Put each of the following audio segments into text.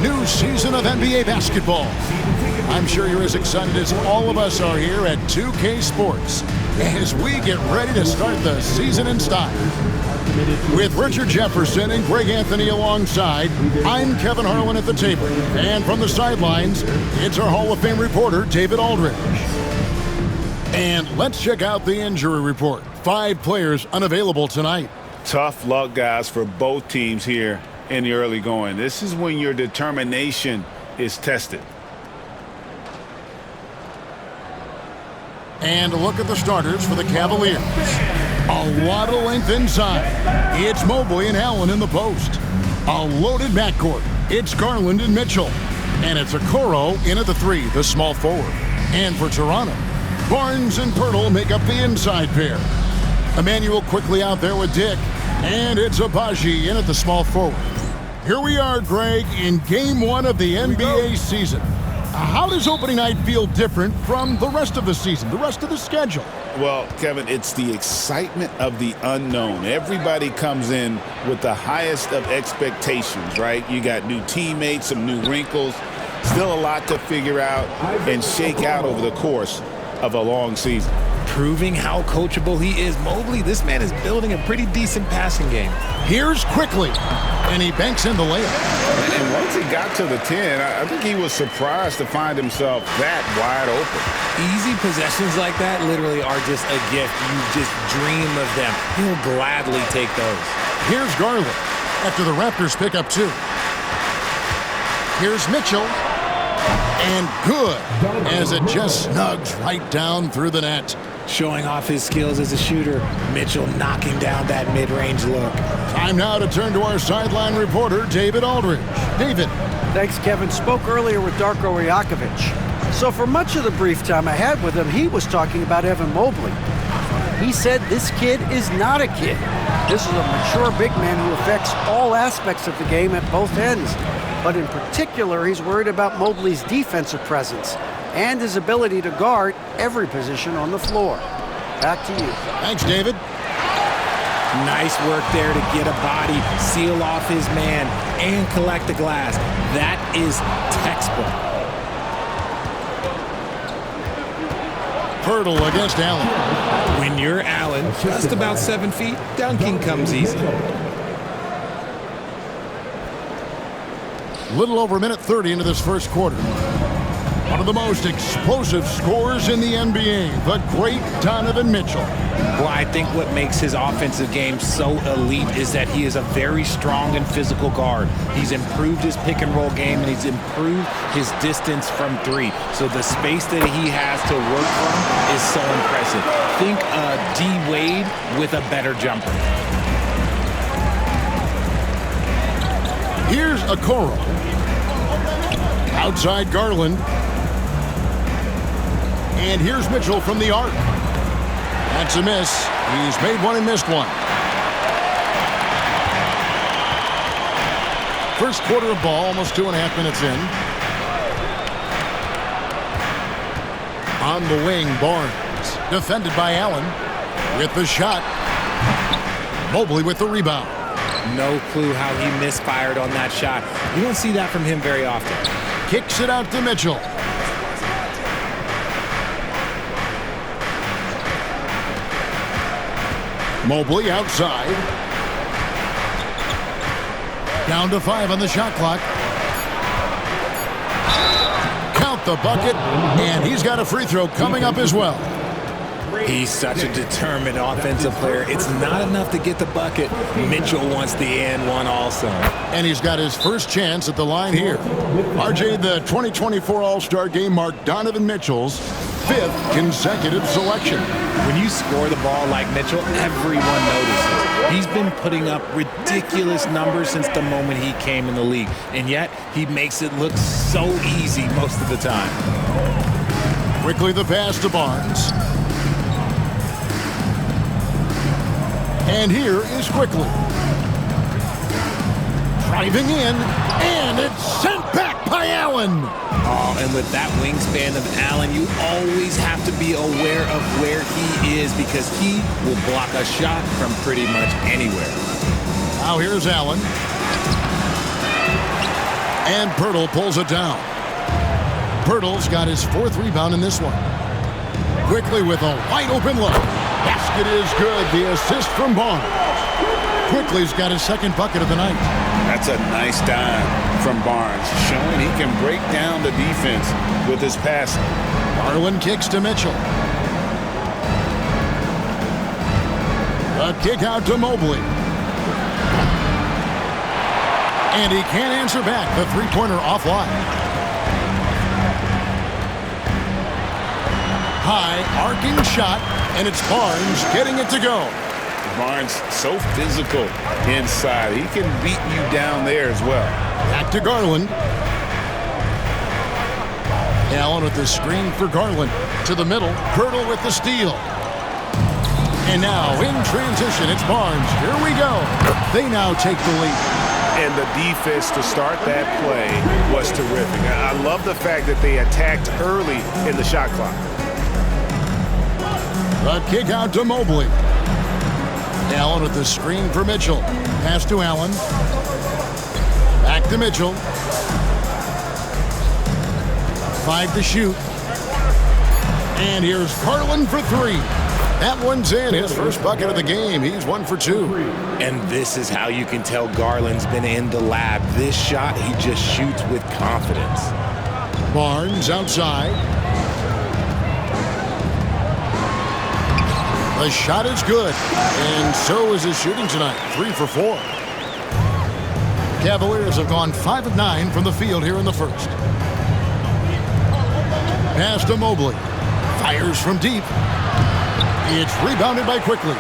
new season of NBA basketball. I'm sure you're as excited as all of us are here at 2K Sports as we get ready to start the season in style. With Richard Jefferson and Greg Anthony alongside, I'm Kevin Harlan at the table. And from the sidelines, it's our Hall of Fame reporter, David Aldridge. And let's check out the injury report. 5 players unavailable tonight. Tough luck, guys, for both teams here in the early going. This is when your determination is tested. And a look at the starters for the Cavaliers. A lot of length inside. It's Mobley and Allen in the post. A loaded backcourt. It's Garland and Mitchell. And it's Okoro in at the 3, the small forward. And for Toronto, Barnes and Pirtle make up the inside pair. Emmanuel quickly out there with Dick. And it's Abaji in at the small forward. Here we are, Greg, in Game 1 of the NBA season. How does opening night feel different from the rest of the season, the rest of the schedule? Well, Kevin, it's the excitement of the unknown. Everybody comes in with the highest of expectations, right? You got new teammates, some new wrinkles, still a lot to figure out and shake out over the course of a long season. Proving how coachable he is. Mobley, this man is building a pretty decent passing game. Here's Quickly, and he banks in the layup. And once he got to the 10, I think he was surprised to find himself that wide open. Easy possessions like that literally are just a gift. You just dream of them. He'll gladly take those. Here's Garland after the Raptors pick up 2. Here's Mitchell. And good, as it just snugs right down through the net. Showing off his skills as a shooter. Mitchell knocking down that mid-range look. Time now to turn to our sideline reporter, David Aldridge. David. Thanks, Kevin. Spoke earlier with Darko Rajakovic. So for much of the brief time I had with him, he was talking about Evan Mobley. He said this kid is not a kid. This is a mature big man who affects all aspects of the game at both ends. But in particular, he's worried about Mobley's defensive presence and his ability to guard every position on the floor. Back to you. Thanks, David. Nice work there to get a body, seal off his man, and collect the glass. That is textbook. Pirtle against Allen. When you're Allen, just about 7 feet, dunking comes easy. Little over a minute 30 into this first quarter. One of the most explosive scorers in the NBA, the great Donovan Mitchell. Well, I think what makes his offensive game so elite is that he is a very strong and physical guard. He's improved his pick and roll game, and he's improved his distance from 3. So the space that he has to work from is so impressive. Think D. Wade with a better jumper. Here's Okoro. Outside Garland. And here's Mitchell from the arc. That's a miss. He's made one and missed one. First quarter of ball, almost 2.5 minutes in. On the wing, Barnes. Defended by Allen. With the shot. Mobley with the rebound. No clue how he misfired on that shot. You don't see that from him very often. Kicks it out to Mitchell. Mobley outside. Down to 5 on the shot clock. Count the bucket, and he's got a free throw coming up as well. He's such a determined offensive player. It's not enough to get the bucket. Mitchell wants the and one also. And he's got his first chance at the line here. RJ, the 2024 All-Star Game marked Donovan Mitchell's 5th consecutive selection. When you score the ball like Mitchell, everyone notices. He's been putting up ridiculous numbers since the moment he came in the league. And yet, he makes it look so easy most of the time. Quickly the pass to Barnes. And here is Quickly. Driving in, and it's sent back by Allen. Oh, and with that wingspan of Allen, you always have to be aware of where he is because he will block a shot from pretty much anywhere. Now here's Allen. And Pirtle pulls it down. Pirtle's got his 4th rebound in this one. Quickly with a wide open look. Basket is good. The assist from Barnes. Quickly's got his 2nd bucket of the night. That's a nice dime from Barnes, showing he can break down the defense with his passing. Garland kicks to Mitchell. A kick out to Mobley. And he can't answer back. The 3-pointer offline. High arcing shot, and it's Barnes getting it to go. Barnes so physical inside. He can beat you down there as well. Back to Garland. Allen with the screen for Garland. To the middle. Pirtle with the steal. And now in transition, it's Barnes. Here we go. They now take the lead. And the defense to start that play was terrific. I love the fact that they attacked early in the shot clock. A kick out to Mobley. Allen with the screen for Mitchell. Pass to Allen. Back to Mitchell. 5 to shoot. And here's Garland for 3. That one's in. His 1st bucket of the game. He's 1 for 2. And this is how you can tell Garland's been in the lab. This shot, he just shoots with confidence. Barnes outside. The shot is good. And so is his shooting tonight. 3 for 4. Cavaliers have gone 5 of 9 from the field here in the 1st. Pass to Mobley. Fires from deep. It's rebounded by Quickly.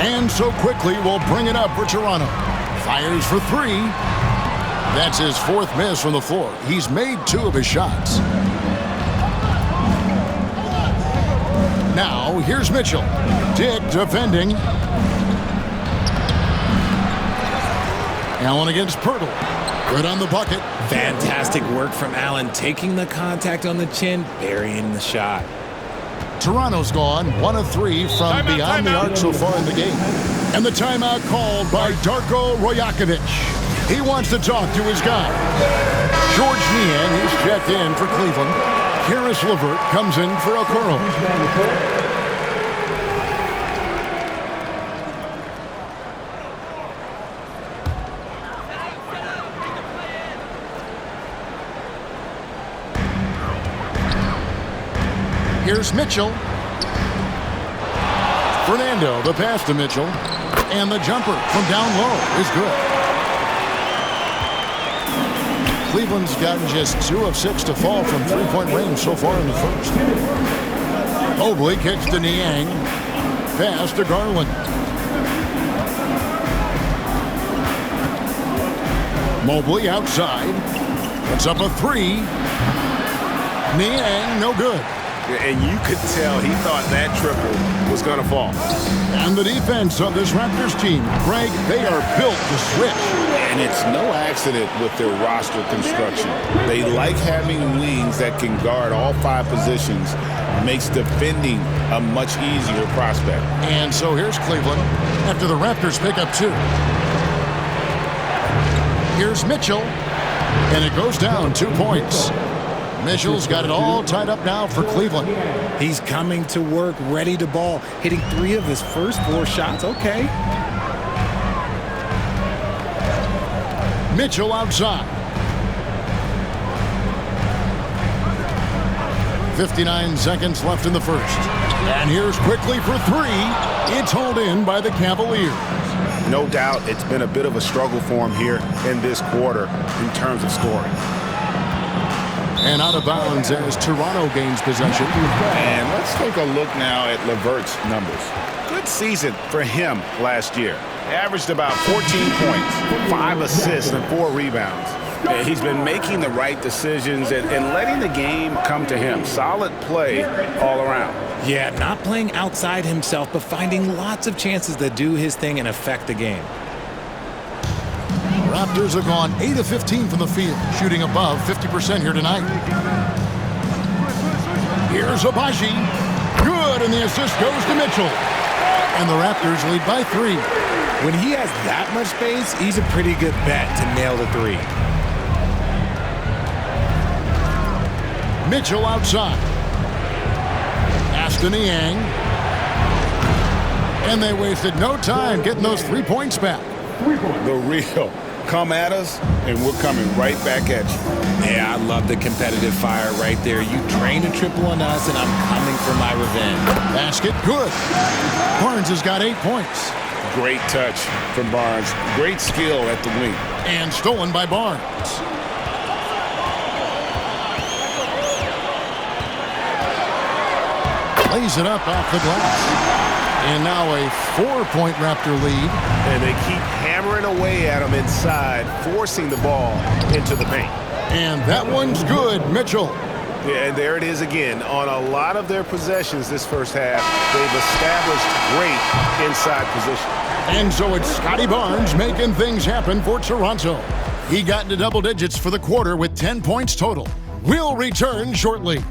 And so Quickly will bring it up for Toronto. Fires for 3. That's his 4th miss from the floor. He's made 2 of his shots. Now, here's Mitchell. Dick defending. Allen against Pirtle. Good on the bucket. Fantastic work from Allen, taking the contact on the chin, burying the shot. Toronto's gone 1 of 3 from beyond the arc so far in the game. And the timeout called by Darko Rajakovic. He wants to talk to his guy. George Niang, he's checked in for Cleveland. Karis LeVert comes in for Okoro. Here's Mitchell. Fernando, the pass to Mitchell. And the jumper from down low is good. Cleveland's gotten just 2 of 6 to fall from 3-point range so far in the 1st. Mobley kicks to Niang. Pass to Garland. Mobley outside. Puts up a 3. Niang, no good. And you could tell he thought that triple was going to fall. And the defense of this Raptors team, Greg, they are built to switch. And it's no accident with their roster construction. They like having wings that can guard all 5 positions. Makes defending a much easier prospect. And so here's Cleveland after the Raptors pick up 2. Here's Mitchell. And it goes down 2 points. Mitchell's got it all tied up now for Cleveland. He's coming to work, ready to ball, hitting 3 of his first 4 shots. Okay. Mitchell outside. 59 seconds left in the 1st. And here's Quickly for 3. It's hauled in by the Cavaliers. No doubt it's been a bit of a struggle for him here in this quarter in terms of scoring. And out of bounds as Toronto gains possession. And let's take a look now at LeVert's numbers. Good season for him last year. Averaged about 14 points, 5 assists, and 4 rebounds. And he's been making the right decisions and letting the game come to him. Solid play all around. Yeah, not playing outside himself, but finding lots of chances to do his thing and affect the game. Raptors have gone 8 of 15 from the field, shooting above 50% here tonight. Here's Abaji. Good, and the assist goes to Mitchell. And the Raptors lead by 3. When he has that much space, he's a pretty good bet to nail the 3. Mitchell outside. Pass to Niang. And they wasted no time getting those 3 points back. The real. Come at us, and we're coming right back at you. Yeah, I love the competitive fire right there. You drain a triple on us, and I'm coming for my revenge. Basket good. Barnes has got 8 points. Great touch from Barnes. Great skill at the wing. And stolen by Barnes. Lays it up off the glass. And now a 4-point Raptor lead. And they keep hammering away at him inside, forcing the ball into the paint. And that one's good, Mitchell. Yeah, and there it is again. On a lot of their possessions this first half, they've established great inside position. And so it's Scotty Barnes making things happen for Toronto. He got into double digits for the quarter with 10 points total. We'll return shortly.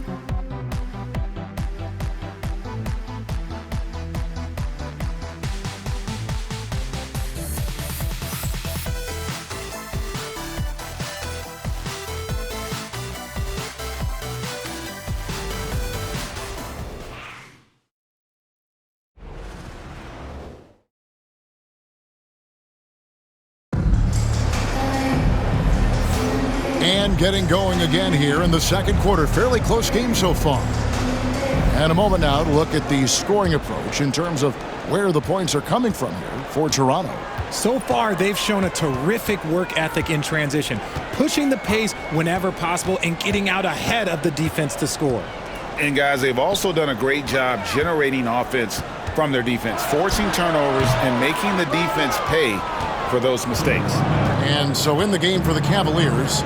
And getting going again here in the second quarter. Fairly close game so far. And a moment now to look at the scoring approach in terms of where the points are coming from here for Toronto. So far, they've shown a terrific work ethic in transition, pushing the pace whenever possible and getting out ahead of the defense to score. And, guys, they've also done a great job generating offense from their defense, forcing turnovers and making the defense pay for those mistakes. And so in the game for the Cavaliers,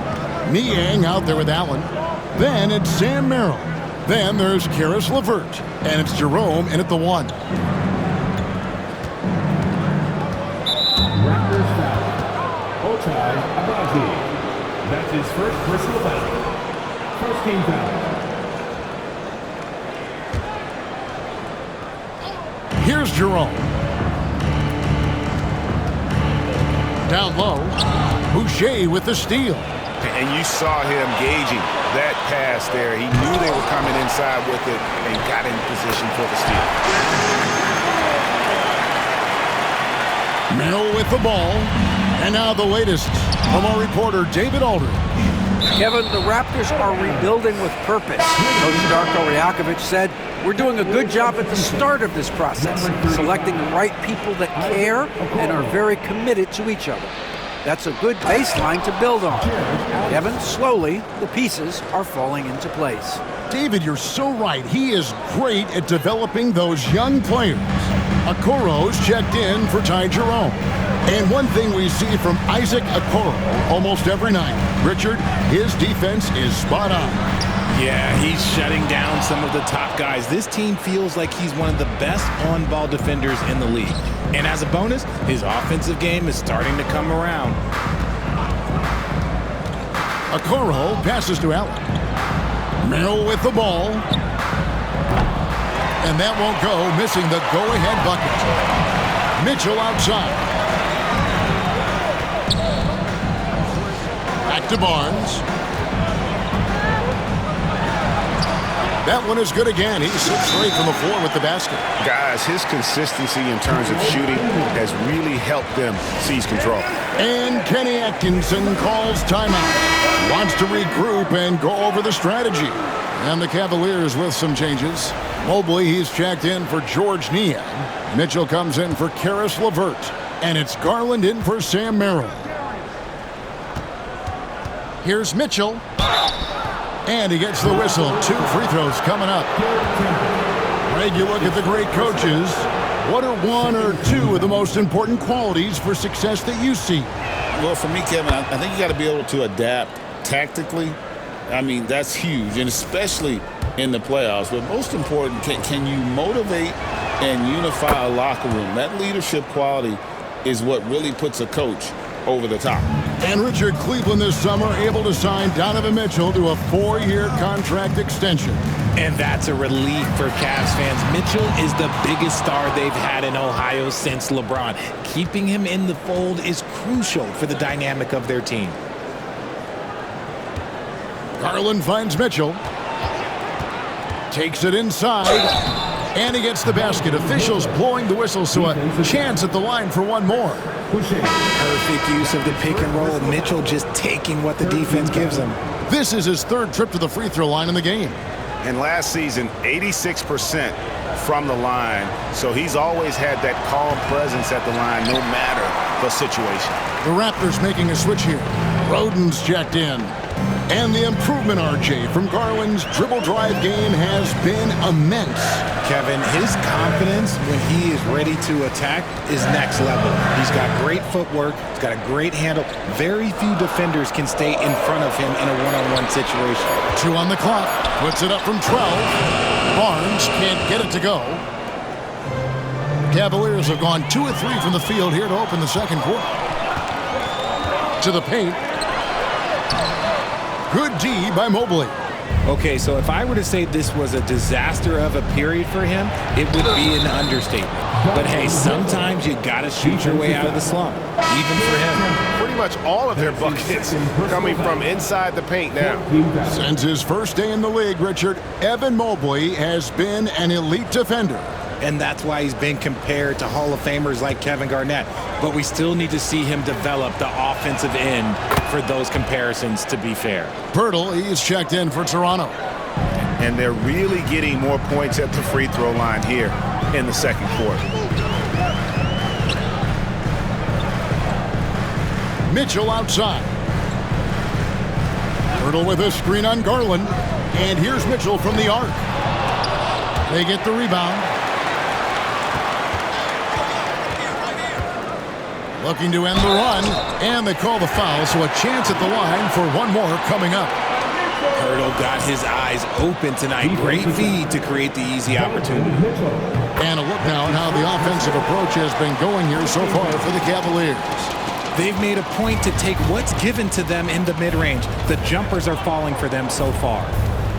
Niang out there with Allen. Then it's Sam Merrill. Then there's Karis LeVert. And it's Jerome in at the 1. Raptors foul. Ochai Agbaji. That's his first personal foul. First team foul. Here's Jerome. Down low. Boucher with the steal. And you saw him gauging that pass there. He knew they were coming inside with it and got in position for the steal. Merrill with the ball. And now the latest from our reporter, David Aldridge. Kevin, the Raptors are rebuilding with purpose. Coach Darko Rajakovic said, we're doing a good job at the start of this process, selecting the right people that care and are very committed to each other. That's a good baseline to build on. Kevin, slowly, the pieces are falling into place. David, you're so right. He is great at developing those young players. Okoro's checked in for Ty Jerome. And one thing we see from Isaac Okoro almost every night, Richard, his defense is spot on. Yeah, he's shutting down some of the top guys. This team feels like he's one of the best on-ball defenders in the league. And as a bonus, his offensive game is starting to come around. Okoro passes to Allen. Merrill with the ball. And that won't go, missing the go-ahead bucket. Mitchell outside. Back to Barnes. That one is good again. He sits straight from the floor with the basket. Guys, his consistency in terms of shooting has really helped them seize control. And Kenny Atkinson calls timeout. Wants to regroup and go over the strategy. And the Cavaliers with some changes. Mobley, he's checked in for George Niang. Mitchell comes in for Karis LeVert. And it's Garland in for Sam Merrill. Here's Mitchell. And he gets the whistle. 2 free throws coming up. Greg, you look at the great coaches. What are 1 or 2 of the most important qualities for success that you see? Well, for me, Kevin, I think you got to be able to adapt tactically. I mean, that's huge, and especially in the playoffs. But most important, can you motivate and unify a locker room? That leadership quality is what really puts a coach over the top. And Richard, Cleveland this summer able to sign Donovan Mitchell to a 4-year contract extension. And that's a relief for Cavs fans. Mitchell is the biggest star they've had in Ohio since LeBron. Keeping him in the fold is crucial for the dynamic of their team. Garland finds Mitchell. Takes it inside, and he gets the basket. Officials blowing the whistle, so a chance at the line for one more. Perfect use of the pick and roll. Mitchell just taking what the defense gives him. This is his third trip to the free throw line in the game. And last season, 86% from the line. So he's always had that calm presence at the line, no matter the situation. The Raptors making a switch here. Roden's checked in. And the improvement, RJ, from Garland's dribble drive game has been immense. Kevin, his confidence when he is ready to attack is next level. He's got great footwork. He's got a great handle. Very few defenders can stay in front of him in a one-on-one situation. 2 on the clock. Puts it up from 12. Barnes can't get it to go. Cavaliers have gone 2 of 3 from the field here to open the second quarter. To the paint. Good D by Mobley. Okay, so if I were to say this was a disaster of a period for him, it would be an understatement. But hey, sometimes you gotta shoot your way out of the slump, even for him. Pretty much all of their buckets coming from inside the paint now. Since his first day in the league, Richard, Evan Mobley has been an elite defender. And that's why he's been compared to Hall of Famers like Kevin Garnett. But we still need to see him develop the offensive end for those comparisons to be fair. Pirtle, he's checked in for Toronto. And they're really getting more points at the free throw line here in the second quarter. Mitchell outside. Pirtle with a screen on Garland. And here's Mitchell from the arc. They get the rebound. Looking to end the run, and they call the foul, so a chance at the line for one more coming up. Pirtle got his eyes open tonight. Great feed to create the easy opportunity. And a look now at how the offensive approach has been going here so far for the Cavaliers. They've made a point to take what's given to them in the mid-range. The jumpers are falling for them so far.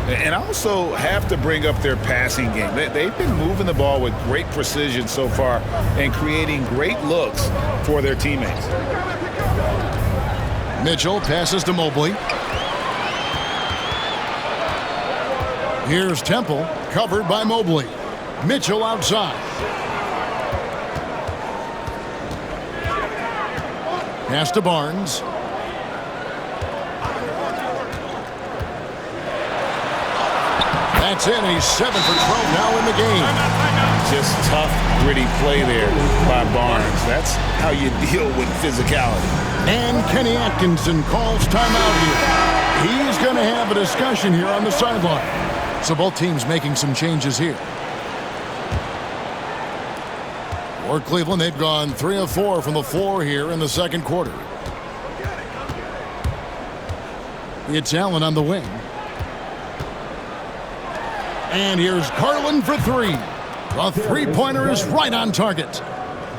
And I also have to bring up their passing game. They've been moving the ball with great precision so far and creating great looks for their teammates. Mitchell passes to Mobley. Here's Temple, covered by Mobley. Mitchell outside. Pass to Barnes. That's in. He's 7 for 12 now in the game. Just tough, gritty play there by Barnes. That's how you deal with physicality. And Kenny Atkinson calls timeout here. He's going to have a discussion here on the sideline. So both teams making some changes here. For Cleveland, they've gone 3 of 4 from the floor here in the second quarter. It's Allen on the wing. And here's Garland for 3. The three-pointer is right on target.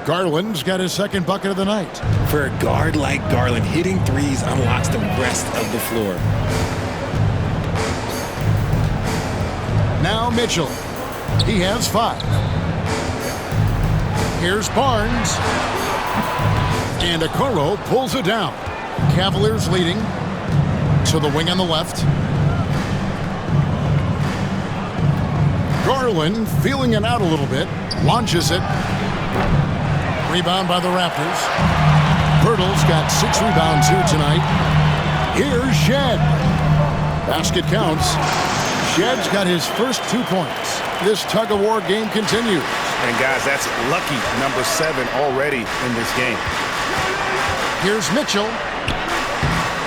Garland's got his second bucket of the night. For a guard like Garland, hitting threes unlocks the rest of the floor. Now Mitchell. He has 5. Here's Barnes. And Okoro pulls it down. Cavaliers leading. To the wing on the left. Garland feeling it out a little bit. Launches it. Rebound by the Raptors. Pirtle's got 6 rebounds here tonight. Here's Shed. Basket counts. Shed's got his first 2 points. This tug-of-war game continues. And guys, that's lucky number 7 already in this game. Here's Mitchell.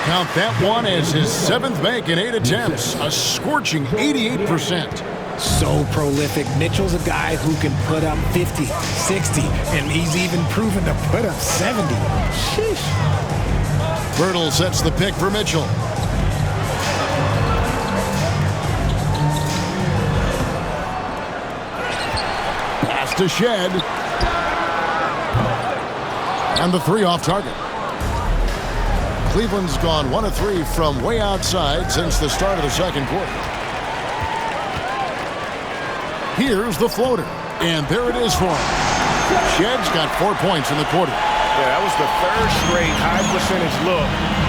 Count that one as his 7th make in 8 attempts. A scorching 88%. So prolific. Mitchell's a guy who can put up 50, 60, and he's even proven to put up 70. Sheesh. Pirtle sets the pick for Mitchell. Pass to Shed. And the 3 off target. Cleveland's gone 1 of 3 from way outside since the start of the second quarter. Here's the floater, and there it is for him. Shed's got 4 points in the quarter. Yeah, that was the 3rd straight high percentage look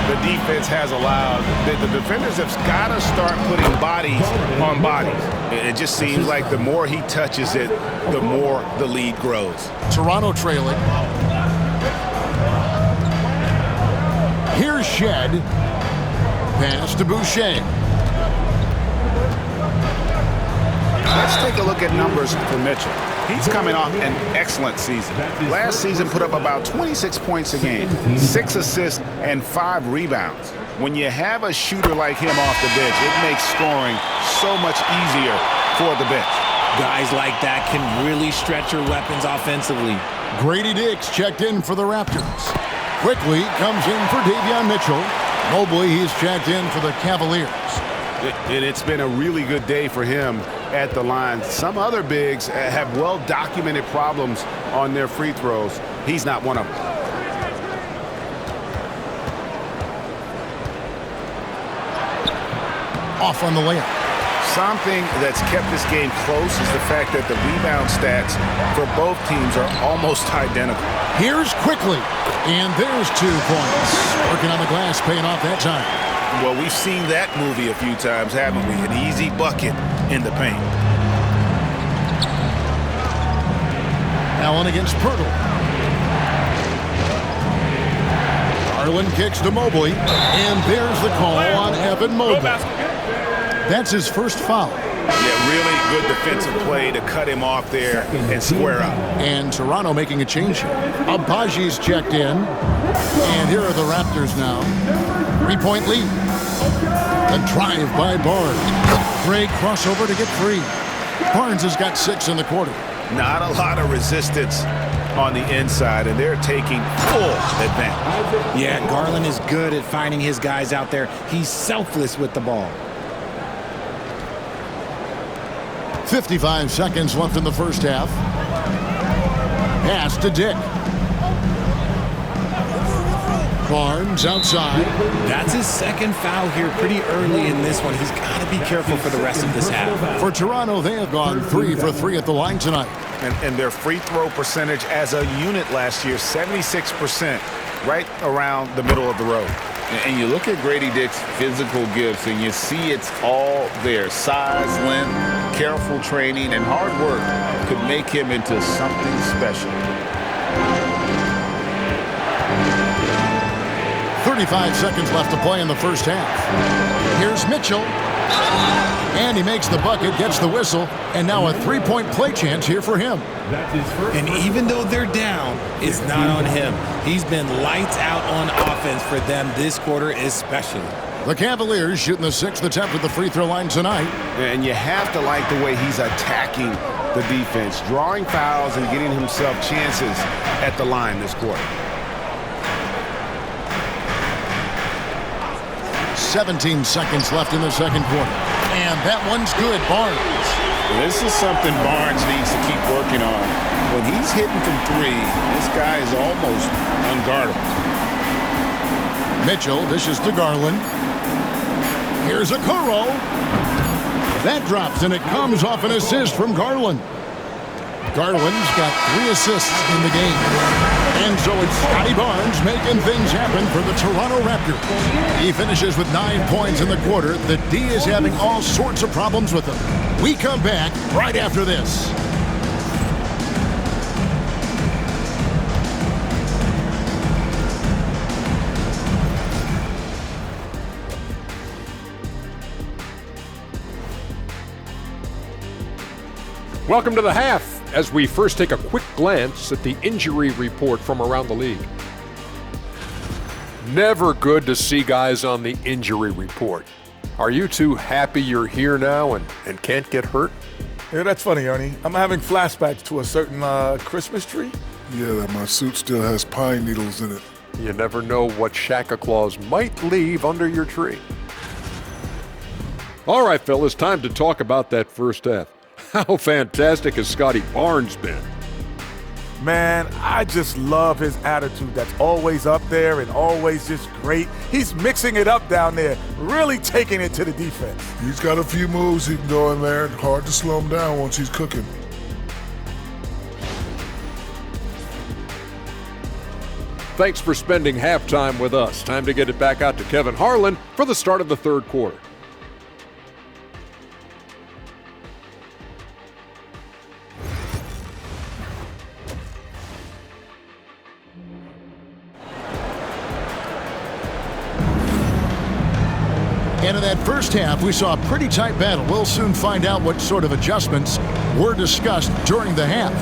the defense has allowed. The defenders have got to start putting bodies on bodies. It just seems like the more he touches it, the more the lead grows. Toronto trailing. Here's Shed. Pass to Boucher. Let's take a look at numbers for Mitchell. He's coming off an excellent season. Last season put up about 26 points a game, 6 assists, and 5 rebounds. When you have a shooter like him off the bench, it makes scoring so much easier for the bench. Guys like that can really stretch your weapons offensively. Grady Dix checked in for the Raptors. Quickly comes in for Davion Mitchell. Mobley, he's checked in for the Cavaliers. It's been a really good day for him at the line. Some other bigs have well-documented problems on their free throws. He's not one of them. Off on the layup. Something that's kept this game close is the fact that the rebound stats for both teams are almost identical. Here's Quickly, and there's 2 points. Working on the glass, paying off that time. Well, we've seen that movie a few times, haven't we? An easy bucket in the paint. Allen against Pirtle. Garland kicks to Mobley, and there's the call on Evan Mobley. That's his first foul. Yeah, really good defensive play to cut him off there and square up. And Toronto making a change here. Abaji's checked in, and here are the Raptors now. 3-point lead. A drive by Barnes. Great crossover to get free. Barnes has got 6 in the quarter. Not a lot of resistance on the inside, and they're taking full advantage. Yeah, Garland is good at finding his guys out there. He's selfless with the ball. 55 seconds left in the first half. Pass to Dick. Barnes outside. That's his second foul here pretty early in this one. He's got to be careful for the rest of this half. For Toronto, they have gone 3 for 3 at the line tonight. And their free throw percentage as a unit last year, 76%, right around the middle of the road. And you look at Grady Dick's physical gifts, and you see it's all there. Size, length, careful training, and hard work could make him into something special. 35 seconds left to play in the first half. Here's Mitchell. And he makes the bucket, gets the whistle, and now a 3-point play chance here for him. And even though they're down, it's not on him. He's been lights out on offense for them this quarter especially. The Cavaliers shooting the 6th attempt at the free throw line tonight. And you have to like the way he's attacking the defense, drawing fouls and getting himself chances at the line this quarter. 17 seconds left in the second quarter. And that one's good, Barnes. This is something Barnes needs to keep working on. When he's hitting from 3, this guy is almost unguardable. Mitchell dishes to Garland. Here's a Okoro. That drops, and it comes off an assist from Garland. Garland's got 3 assists in the game. And so it's Scotty Barnes making things happen for the Toronto Raptors. He finishes with 9 points in the quarter. The D is having all sorts of problems with him. We come back right after this. Welcome to the half, as we first take a quick glance at the injury report from around the league. Never good to see guys on the injury report. Are you two happy you're here now and can't get hurt? Yeah, that's funny, Ernie. I'm having flashbacks to a certain Christmas tree. Yeah, my suit still has pine needles in it. You never know what Shaka Claus might leave under your tree. All right, fellas, time to talk about that first half. How fantastic has Scotty Barnes been? Man, I just love his attitude that's always up there and always just great. He's mixing it up down there, really taking it to the defense. He's got a few moves he can go in there. Hard to slow him down once he's cooking. Thanks for spending halftime with us. Time to get it back out to Kevin Harlan for the start of the third quarter. And in that first half, we saw a pretty tight battle. We'll soon find out what sort of adjustments were discussed during the half.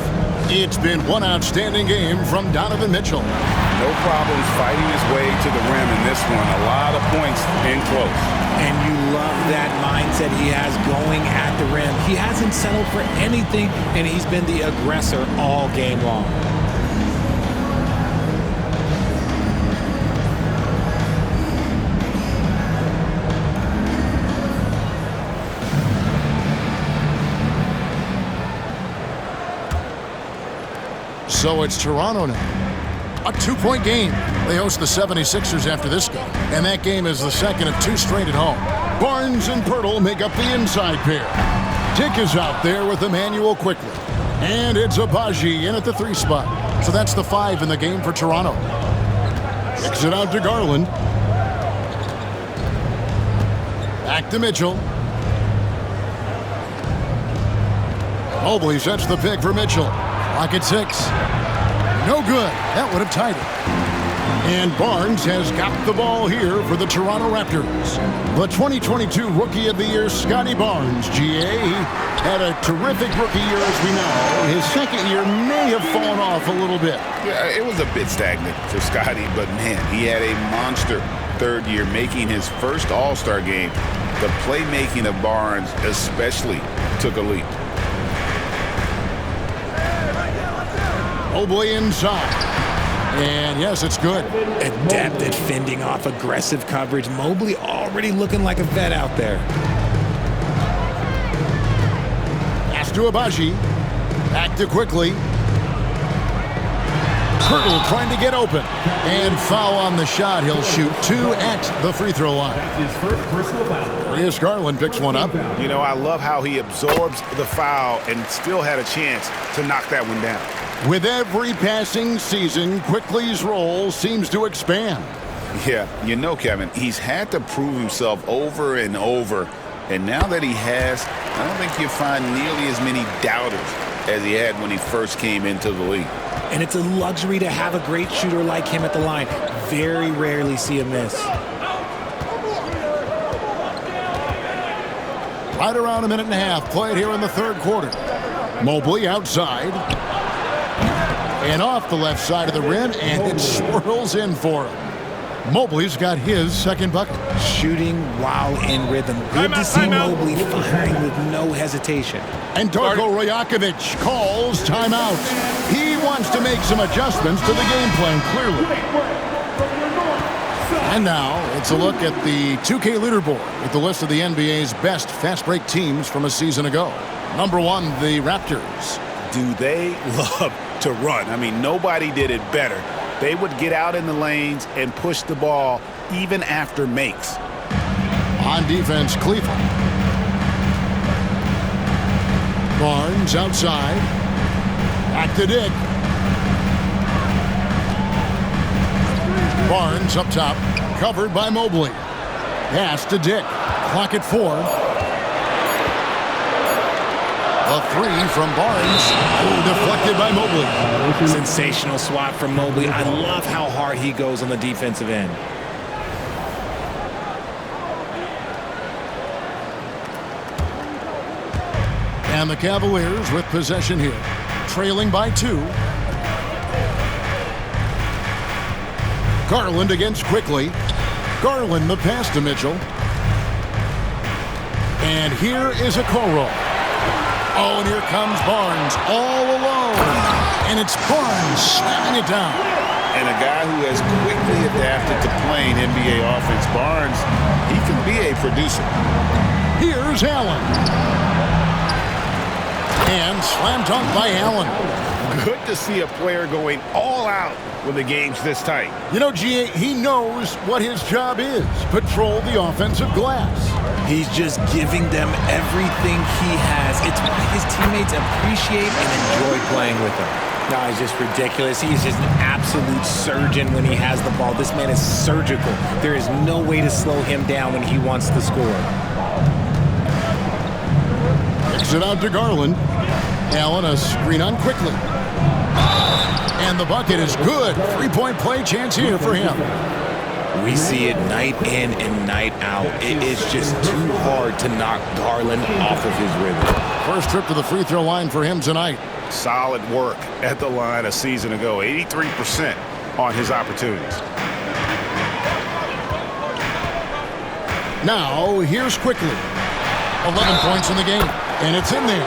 It's been one outstanding game from Donovan Mitchell. No problems fighting his way to the rim in this one. A lot of points in close. And you love that mindset he has going at the rim. He hasn't settled for anything, and he's been the aggressor all game long. So it's Toronto now. A 2-point game. They host the 76ers after this game. And that game is the second of 2 straight at home. Barnes and Pirtle make up the inside pair. Dick is out there with Emmanuel quickly. And it's Abaji in at the 3 spot. So that's the 5 in the game for Toronto. Kicks it out to Garland. Back to Mitchell. Mobley sets the pick for Mitchell. Clock at 6. No good. That would have tied it. And Barnes has got the ball here for the Toronto Raptors. The 2022 Rookie of the Year, Scotty Barnes, GA, had a terrific rookie year as we know. His second year may have fallen off a little bit. Yeah, it was a bit stagnant for Scotty, but man, he had a monster third year, making his first All-Star game. The playmaking of Barnes especially took a leap. Mobley inside. And yes, it's good. Adept at fending off aggressive coverage. Mobley already looking like a vet out there. Pass to Abaji. Back to quickly. Pirtle trying to get open. And foul on the shot. He'll shoot 2 at the free throw line. That's his first personal foul. Marius Garland picks one up. You know, I love how he absorbs the foul and still had a chance to knock that one down. With every passing season, Quickly's role seems to expand. Yeah, you know, Kevin, he's had to prove himself over and over. And now that he has, I don't think you'll find nearly as many doubters as he had when he first came into the league. And it's a luxury to have a great shooter like him at the line. Very rarely see a miss. Right around a minute and a half played here in the third quarter. Mobley outside. And off the left side of the rim, and it swirls in for him. Mobley's got his second bucket. Shooting while in rhythm. Good to see Mobley firing with no hesitation. And Darko Rajakovic calls timeout. He wants to make some adjustments to the game plan, clearly. And now it's a look at the 2K leaderboard with the list of the NBA's best fast break teams from a season ago. Number 1, the Raptors. Do they love to run? I mean, nobody did it better. They would get out in the lanes and push the ball even after makes. On defense, Cleveland. Barnes outside. Back to Dick. Barnes up top. Covered by Mobley. Pass to Dick. Clock at 4. A 3 from Barnes. Deflected by Mobley. Sensational swat from Mobley. I love how hard he goes on the defensive end. And the Cavaliers with possession here. Trailing by 2. Garland against Quickly. Garland the pass to Mitchell. And here is a Okoro. Oh, and here comes Barnes all alone. And it's Barnes slamming it down. And a guy who has quickly adapted to playing NBA offense, Barnes, he can be a producer. Here's Allen. And slam dunk by Allen. Good to see a player going all out when the game's this tight. You know, GA, he knows what his job is. Patrol the offensive glass. He's just giving them everything he has. It's why his teammates appreciate and enjoy playing with him. No, he's just ridiculous. He's just an absolute surgeon when he has the ball. This man is surgical. There is no way to slow him down when he wants to score. Kicks it out to Garland. Allen, a screen on quickly. And the bucket is good. Three-point play chance here for him. We see it night in and night out. It is just too hard to knock Garland off of his rhythm. First trip to the free throw line for him tonight. Solid work at the line a season ago. 83% on his opportunities. Now, here's quickly. 11 points in the game, and it's in there.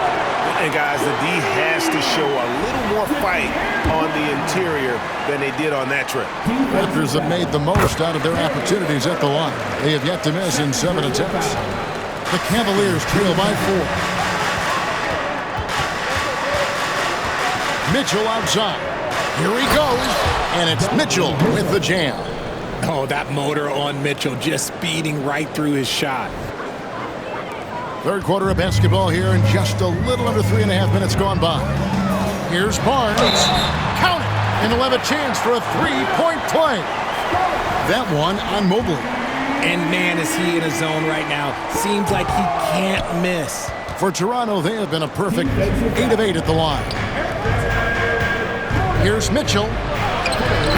And guys, the D has to show a little more fight on the interior than they did on that trip. Raptors have made the most out of their opportunities at the line. They have yet to miss in 7 attempts. The Cavaliers trail by 4. Mitchell outside. Here he goes, and it's Mitchell with the jam. Oh, that motor on Mitchell just speeding right through his shot. Third quarter of basketball here, and just a little under 3.5 minutes gone by. Here's Barnes. Count it! And he'll have a chance for a three-point play. That one on Mobley. And man, is he in a zone right now. Seems like he can't miss. For Toronto, they have been a perfect 8 of 8 at the line. Here's Mitchell.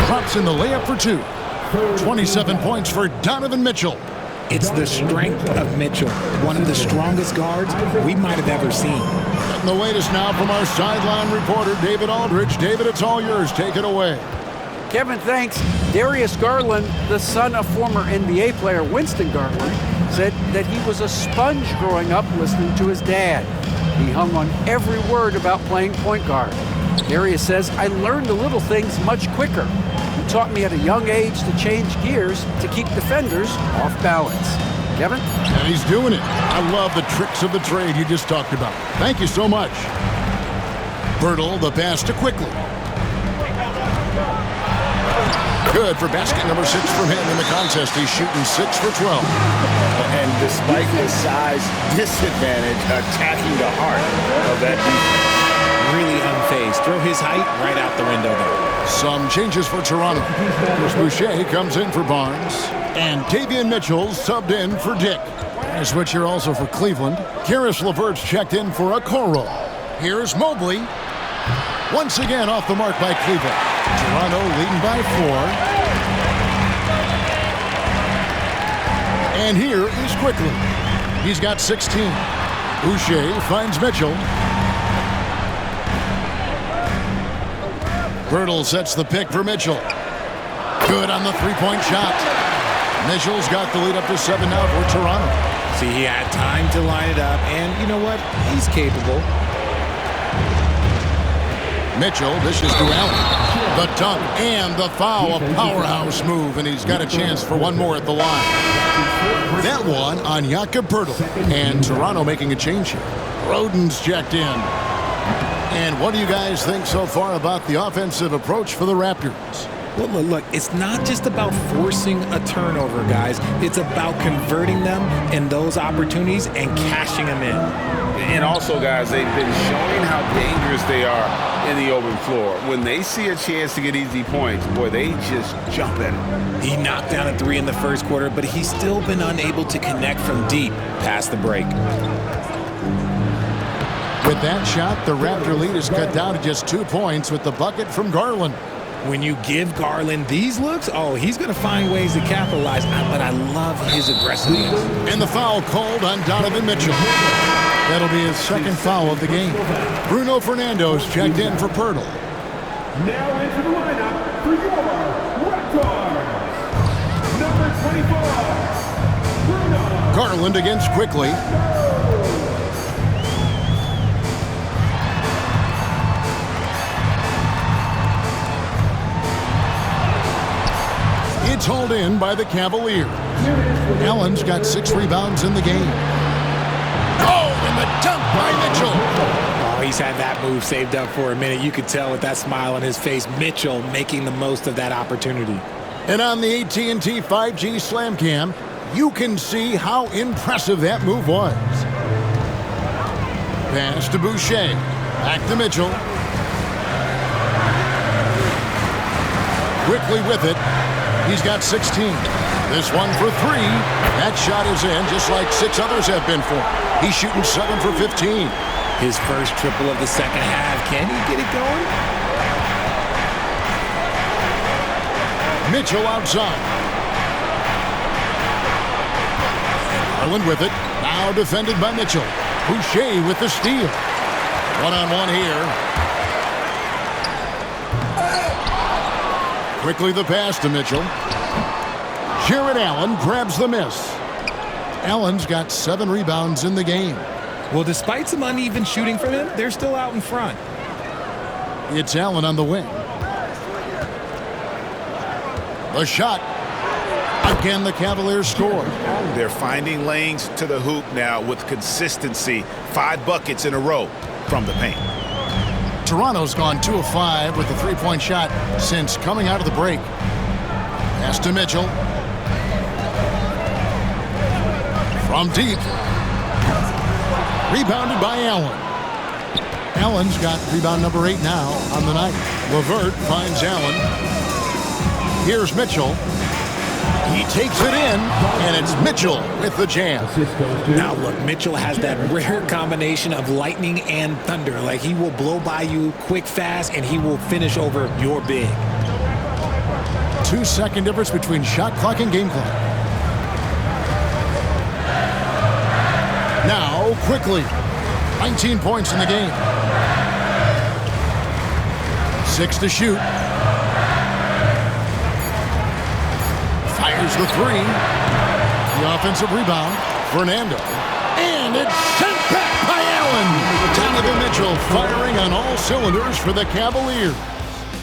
Drops in the layup for 2. 27 points for Donovan Mitchell. It's the strength of Mitchell, one of the strongest guards we might have ever seen. And the latest now from our sideline reporter, David Aldridge. David, it's all yours. Take it away. Kevin, thanks. Darius Garland, the son of former NBA player Winston Garland, said that he was a sponge growing up listening to his dad. He hung on every word about playing point guard. Darius says, I learned the little things much quicker. He taught me at a young age to change gears to keep defenders off balance. Kevin? And he's doing it. I love the tricks of the trade you just talked about. Thank you so much. Bertle, the pass to Quickly. Good for basket number 6 from him in the contest. He's shooting 6 for 12. And despite the size disadvantage, attacking the heart of that defense. Really unfazed. Throw his height right out the window there. Some changes for Toronto. Chris Boucher comes in for Barnes. And Davion Mitchell subbed in for Dick. And a switch here also for Cleveland. Karis LeVert's checked in for Okoro. Here's Mobley. Once again off the mark by Cleveland. Toronto leading by 4. And here is Quickly. He's got 16. Boucher finds Mitchell. Bertle sets the pick for Mitchell. Good on the three-point shot. Mitchell's got the lead up to 7 now for Toronto. See, he had time to line it up, and you know what? He's capable. Mitchell dishes to Allen. The dunk and the foul, a powerhouse move, and he's got a chance for one more at the line. That one on Jakob Bertle. And Toronto making a change here. Roden's checked in. And what do you guys think so far about the offensive approach for the Raptors? Well, look, it's not just about forcing a turnover, guys. It's about converting them in those opportunities and cashing them in. And also, guys, they've been showing how dangerous they are in the open floor. When they see a chance to get easy points, boy, they just jump in. He knocked down a 3 in the first quarter, but he's still been unable to connect from deep past the break. With that shot, the Raptor lead is cut down to just 2 points with the bucket from Garland. When you give Garland these looks, oh, he's going to find ways to capitalize. But I love his aggressiveness. And the foul called on Donovan Mitchell. That'll be his second foul of the game. Bruno Fernando's checked in for Bertle. Now into the lineup for your Raptors. Number 24, Bruno. Garland against Quickly. It's hauled in by the Cavaliers. Allen's got 6 rebounds in the game. Oh, and the dunk by Mitchell. Oh, he's had that move saved up for a minute. You could tell with that smile on his face, Mitchell making the most of that opportunity. And on the AT&T 5G Slam Cam, you can see how impressive that move was. Pass to Boucher. Back to Mitchell. Quickly with it. He's got 16. This one for 3. That shot is in, just like 6 others have been for him. He's shooting 7 for 15. His first triple of the second half. Can he get it going? Mitchell outside. Garland with it. Now defended by Mitchell. Boucher with the steal. One-on-one here. Quickly the pass to Mitchell. Jared Allen grabs the miss. Allen's got 7 rebounds in the game. Well, despite some uneven shooting from him, they're still out in front. It's Allen on the wing. The shot. Again, the Cavaliers score. They're finding lanes to the hoop now with consistency. 5 buckets in a row from the paint. Toronto's gone 2 of 5 with the 3-point shot since coming out of the break. Pass to Mitchell. From deep. Rebounded by Allen. Allen's got rebound number 8 now on the night. LeVert finds Allen. Here's Mitchell. He takes it in, and it's Mitchell with the jam. Now look, Mitchell has that rare combination of lightning and thunder. Like, he will blow by you quick, fast, and he will finish over your big. 2-second difference between shot clock and game clock. Now, quickly, 19 points in the game. 6 to shoot. Fires the 3. The offensive rebound, Fernando. And it's sent back by Allen. Donovan Mitchell firing on all cylinders for the Cavaliers.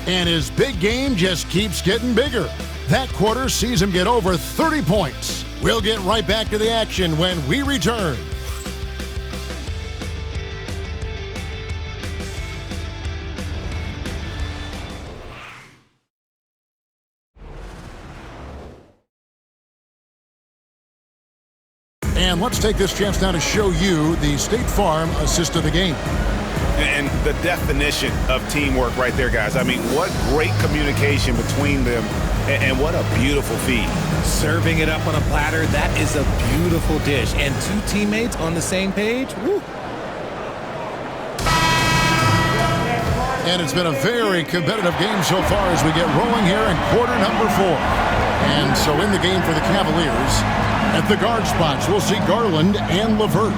And his big game just keeps getting bigger. That quarter sees him get over 30 points. We'll get right back to the action when we return. And let's take this chance now to show you the State Farm assist of the game. And the definition of teamwork right there, guys. I mean, what great communication between them, and what a beautiful feed. Serving it up on a platter, that is a beautiful dish. And 2 teammates on the same page, woo. And it's been a very competitive game so far as we get rolling here in quarter number 4. And so in the game for the Cavaliers, at the guard spots, we'll see Garland and LeVert.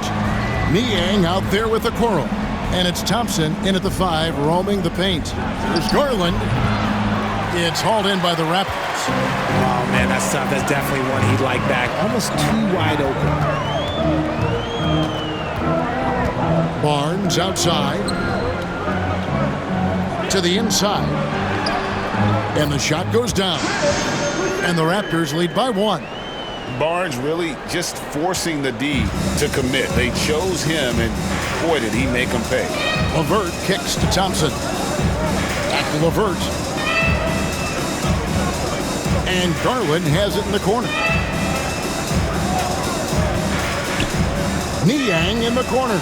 Niang out there with the Coral. And it's Thompson in at the 5, roaming the paint. There's Garland. It's hauled in by the Raptors. Oh, man, that's tough. That's definitely one he'd like back. Almost too wide open. Barnes outside. To the inside. And the shot goes down. And the Raptors lead by 1. Barnes really just forcing the D to commit. They chose him, and boy, did he make them pay. LeVert kicks to Thompson. Back to LeVert. And Garland has it in the corner. Niang in the corner.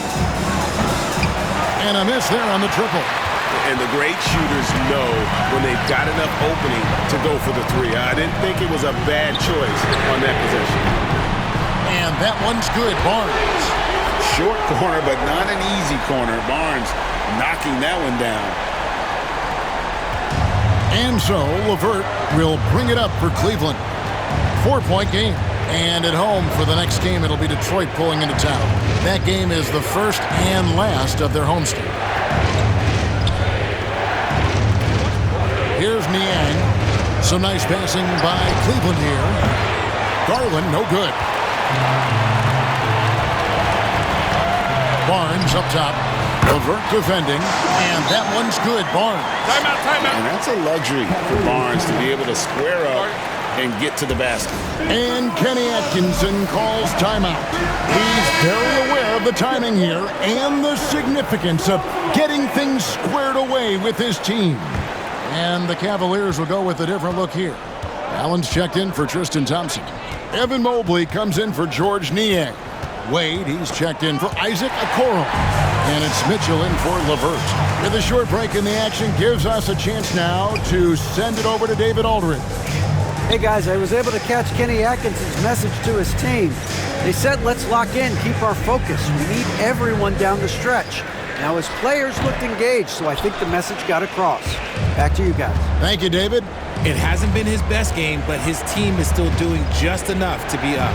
And a miss there on the triple. And the great shooters know when they've got enough opening to go for the 3. I didn't think it was a bad choice on that possession. And that one's good. Barnes. Short corner, but not an easy corner. Barnes knocking that one down. And so LeVert will bring it up for Cleveland. 4-point game. And at home for the next game, it'll be Detroit pulling into town. That game is the first and last of their homestand. Here's Niang. Some nice passing by Cleveland here. Garland, no good. Barnes up top. LeVert defending. And that one's good. Barnes. Timeout, timeout. And that's a luxury for Barnes to be able to square up and get to the basket. And Kenny Atkinson calls timeout. He's very aware of the timing here and the significance of getting things squared away with his team. And the Cavaliers will go with a different look here. Allen's checked in for Tristan Thompson. Evan Mobley comes in for George Niang. Wade, he's checked in for Isaac Okoro. And it's Mitchell in for LeVert. With a short break in the action, gives us a chance now to send it over to David Aldridge. Hey guys, I was able to catch Kenny Atkinson's message to his team. They said, let's lock in, keep our focus. We need everyone down the stretch. Now his players looked engaged, so I think the message got across. Back to you guys. Thank you, David. It hasn't been his best game, but his team is still doing just enough to be up.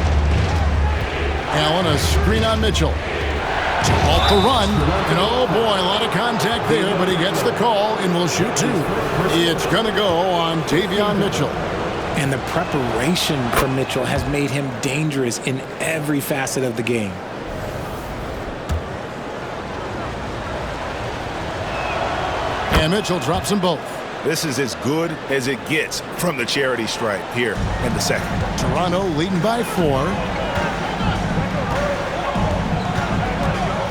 Allen, a screen on Mitchell. Off the run, and oh boy, a lot of contact there, but he gets the call and will shoot two. It's going to go on Davion Mitchell. And the preparation for Mitchell has made him dangerous in every facet of the game. And Mitchell drops them both. This is as good as it gets from the charity stripe here in the second. Toronto leading by 4.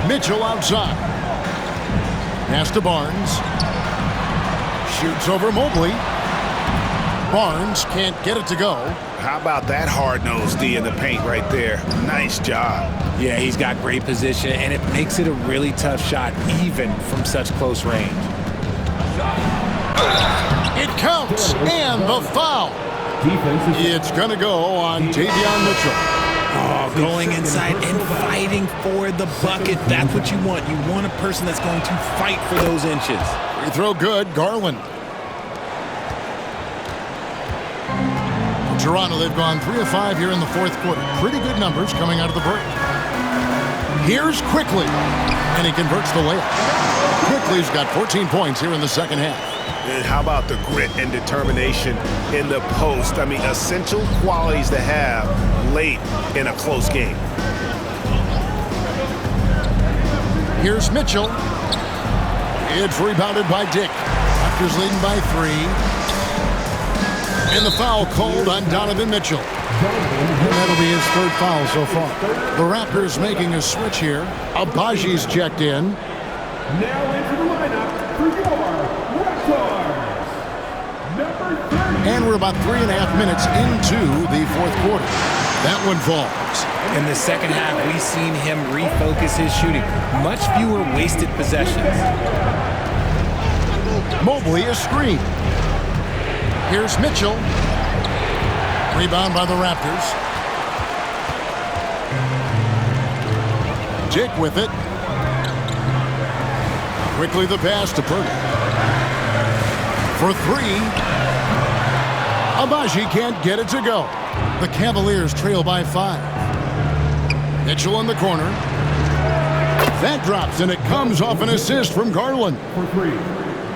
Mitchell outside. Pass to Barnes. Shoots over Mobley. Barnes can't get it to go. How about that hard-nosed D in the paint right there? Nice job. Yeah, he's got great position, and it makes it a really tough shot, even from such close range. It counts, and the foul. It's going to go on Davion Mitchell. Oh, going inside and fighting for the bucket. That's what you want. You want a person that's going to fight for those inches. Free throw good, Garland. Toronto, they've gone 3 of 5 here in the fourth quarter. Pretty good numbers coming out of the break. Here's Quickly, and he converts the layup. Quickly's got 14 points here in the second half. And how about the grit and determination in the post? I mean, essential qualities to have late in a close game. Here's Mitchell. It's rebounded by Dick. Raptors leading by 3. And the foul called on Donovan Mitchell. And that'll be his third foul so far. The Raptors making a switch here. Abaji's checked in. Now into the lineup for your Raptors, number 30. And we're about 3.5 minutes into the fourth quarter. That one falls. In the second half, we've seen him refocus his shooting. Much fewer wasted possessions. Mobley a screen. Here's Mitchell. Rebound by the Raptors. Dick with it. Quickly the pass to Purdy. For 3. Abaji can't get it to go. The Cavaliers trail by 5. Mitchell in the corner. That drops, and it comes off an assist from Garland. For 3.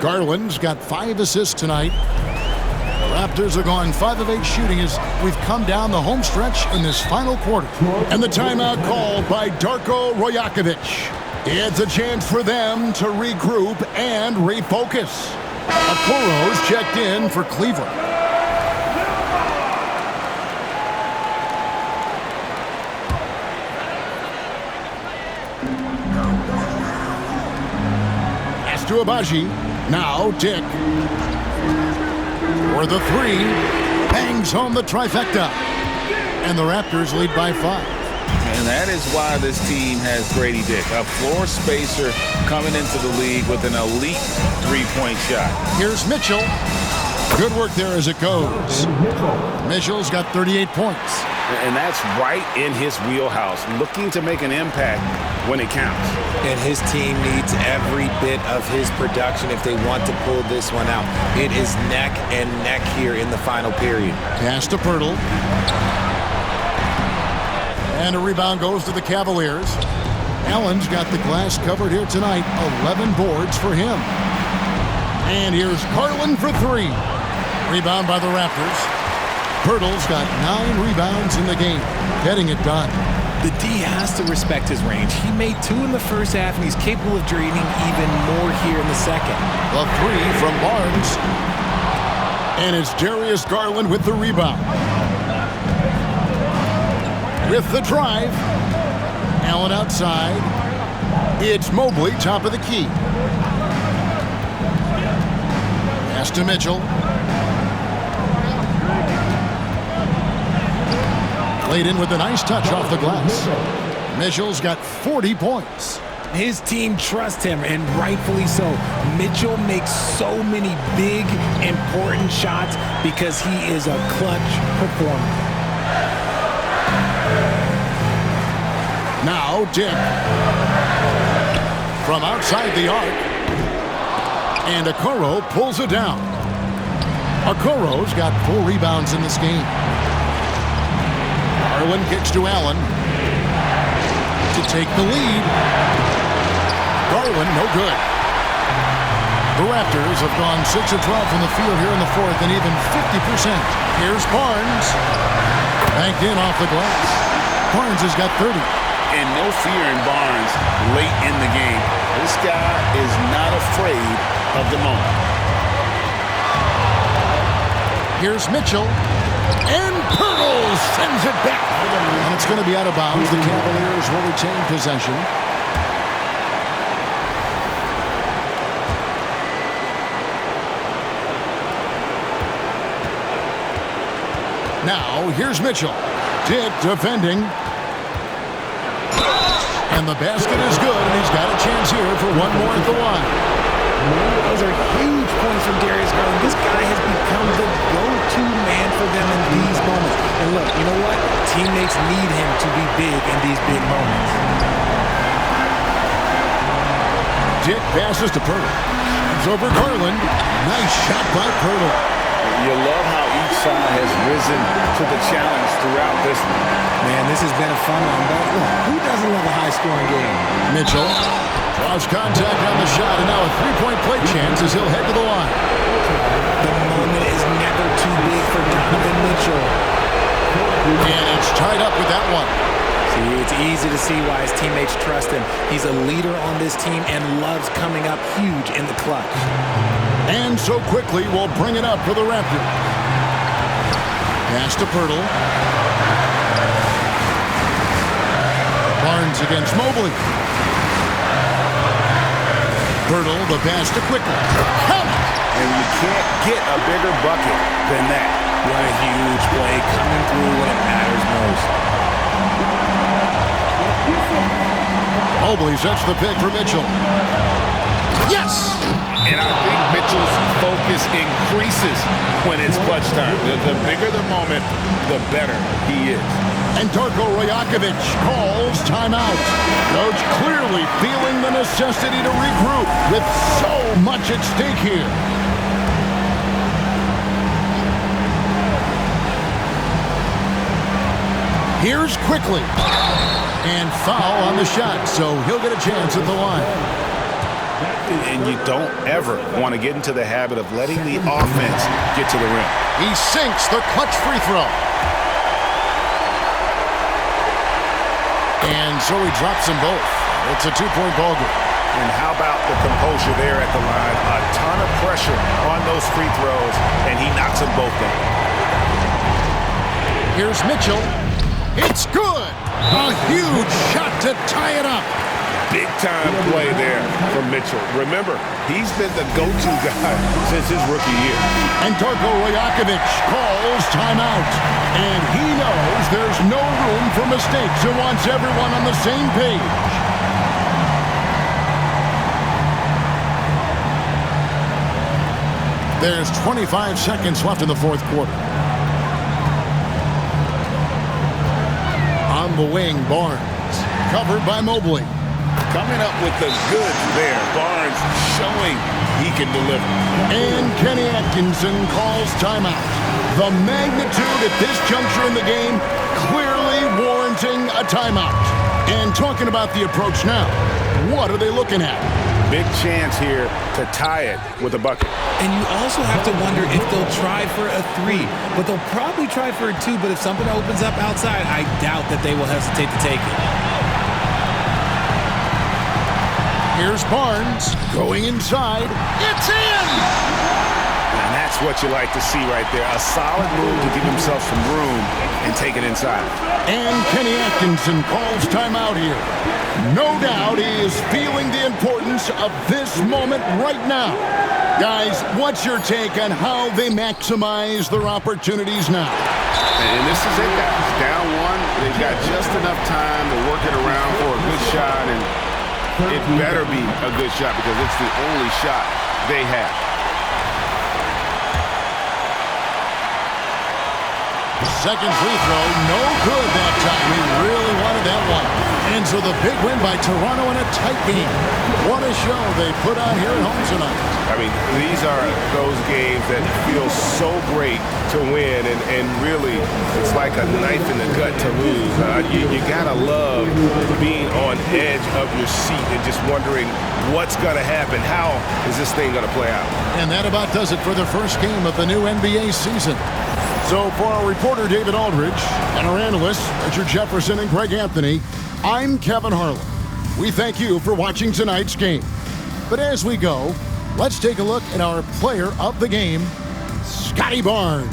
Garland's got 5 assists tonight. Raptors are going 5 of 8 shooting as we've come down the home stretch in this final quarter. And the timeout called by Darko Rajakovic. It's a chance for them to regroup and refocus. Okoro's checked in for Cleveland. Pass to Abaji. Now Dick. For the 3, bangs home the trifecta. And the Raptors lead by 5. And that is why this team has Grady Dick, a floor spacer coming into the league with an elite three-point shot. Here's Mitchell. Good work there as it goes. Mitchell's got 38 points. And that's right in his wheelhouse, looking to make an impact when it counts. And his team needs every bit of his production if they want to pull this one out. It is neck and neck here in the final period. Pass to Pirtle. And a rebound goes to the Cavaliers. Allen's got the glass covered here tonight. 11 boards for him. And here's Garland for 3. Rebound by the Raptors. Pirtle's got 9 rebounds in the game, getting it done. The D has to respect his range. He made 2 in the first half, and he's capable of draining even more here in the second. The 3 from Barnes. And it's Darius Garland with the rebound. With the drive. Allen outside. It's Mobley, top of the key. Pass to Mitchell. Laid in with a nice touch off the glass. Mitchell's got 40 points. His team trusts him, and rightfully so. Mitchell makes so many big, important shots because he is a clutch performer. Now Dick. From outside the arc. And Okoro pulls it down. Okoro's got 4 rebounds in this game. Garland kicks to Allen to take the lead. Garland, no good. The Raptors have gone 6 of 12 from the field here in the fourth and even 50%. Here's Barnes. Banked in off the glass. Barnes has got 30. And no fear in Barnes late in the game. This guy is not afraid of the moment. Here's Mitchell. And Pirtle sends it back. And it's going to be out of bounds. The Cavaliers will retain possession. Now, here's Mitchell. Dick defending. And the basket is good, and he's got a chance here for one more at the line. Those are huge points from Darius Garland. This guy has become the go-to man for them in these moments. And look, you know what? Teammates need him to be big in these big moments. Dick passes to Pirtle. It's over Garland. Nice shot by Pirtle. You love how each side has risen to the challenge throughout this one. Man, this has been a fun one, but look, who doesn't love a high-scoring game? Mitchell draws contact on the shot, and now a three-point play chance as he'll head to the line. The moment is never too big for Donovan Mitchell. And it's tied up with that one. See, it's easy to see why his teammates trust him. He's a leader on this team and loves coming up huge in the clutch. And so quickly, we'll bring it up for the Raptors. Pass to Pirtle. Barnes against Mobley. Pirtle, the pass to Quickly. Count! And you can't get a bigger bucket than that. What a huge play coming through when it matters most. Mobley sets the pick for Mitchell. Yes! And I think Mitchell's focus increases when it's clutch time. The bigger the moment, the better he is. And Darko Rajakovic calls timeout. Coach clearly feeling the necessity to regroup with so much at stake here. Here's Quickly. And foul on the shot, so he'll get a chance at the line. And you don't ever want to get into the habit of letting the offense get to the rim. He sinks the clutch free throw. And so he drops them both. It's a two-point ball game. And how about the composure there at the line? A ton of pressure on those free throws, and he knocks them both down. Here's Mitchell. It's good. A huge shot to tie it up. Big-time play there from Mitchell. Remember, he's been the go-to guy since his rookie year. And Darko Rajakovic calls timeout. And he knows there's no room for mistakes and wants everyone on the same page. There's 25 seconds left in the fourth quarter. On the wing, Barnes. Covered by Mobley. Coming up with the goods there. Barnes showing he can deliver. And Kenny Atkinson calls timeout. The magnitude at this juncture in the game clearly warranting a timeout. And talking about the approach now, what are they looking at? Big chance here to tie it with a bucket. And you also have to wonder if they'll try for a three. But they'll probably try for a two. But if something opens up outside, I doubt that they will hesitate to take it. Here's Barnes going inside. It's in! And that's what you like to see right there. A solid move to give himself some room and take it inside. And Kenny Atkinson calls timeout here. No doubt he is feeling the importance of this moment right now. Guys, what's your take on how they maximize their opportunities now? And this is it, guys. Down one, they've got just enough time to work it around for a good shot, and it better be a good shot because it's the only shot they have. Second free throw, no good that time. He really wanted that one. And so the big win by Toronto in a tight game. What a show they put on here at home tonight. I mean, these are those games that feel so great to win, and really, it's like a knife in the gut to lose. You gotta love being on edge of your seat and just wondering what's gonna happen. How is this thing gonna play out? And that about does it for the first game of the new NBA season. So for our reporter, David Aldridge, and our analysts, Richard Jefferson and Greg Anthony, I'm Kevin Harlan. We thank you for watching tonight's game. But as we go, let's take a look at our player of the game, Scotty Barnes.